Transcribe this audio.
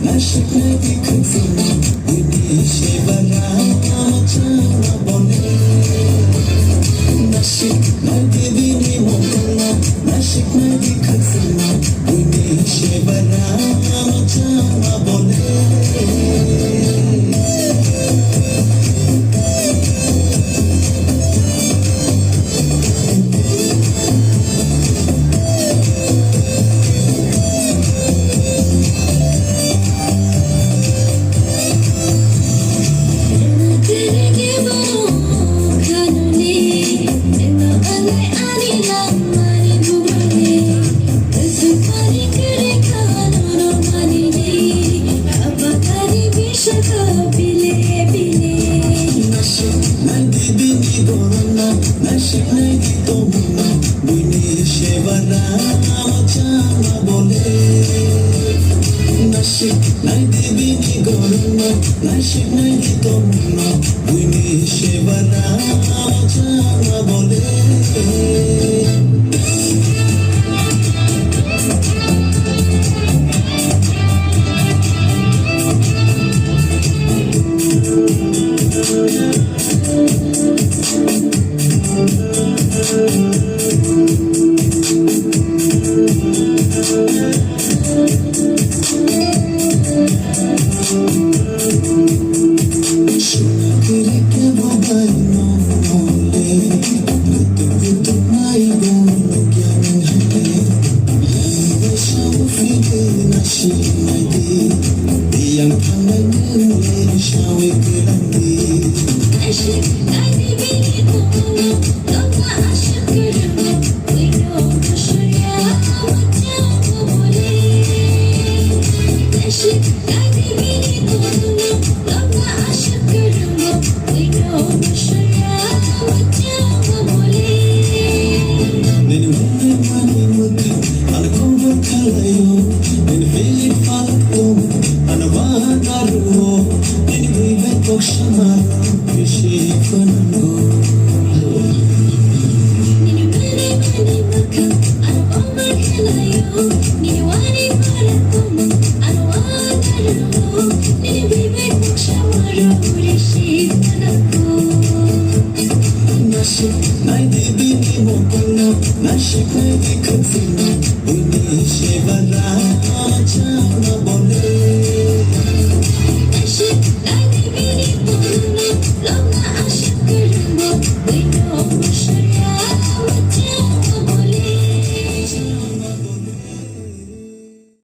Nashik kızına güneşe varamacana bole Nashik beni mokana Nashik kızına güneşe varamacana bole Nashik tomna güneşe varamacana bole Nashik beni gorna Nashik tomna güneşe varamacana bole Yang pandai menilai syawe kelambi Asyik nanti bini tunggu Tunggu asyik kerana Wino bersyria macam boleh Asyik nanti bini tunggu Tunggu asyik kerana Wino bersyria macam boleh Nini mani muti Aku berkalayo Nini feeling falak Anavagaru, nini vive kokshamar, kishi fanango. Nini mani maka, anavamar kalayo, nini wani maratoma, anavagaru, nini vive kokshamar, kishi fanango. Nashik bini mokana, nashik kazina, güneşe varam.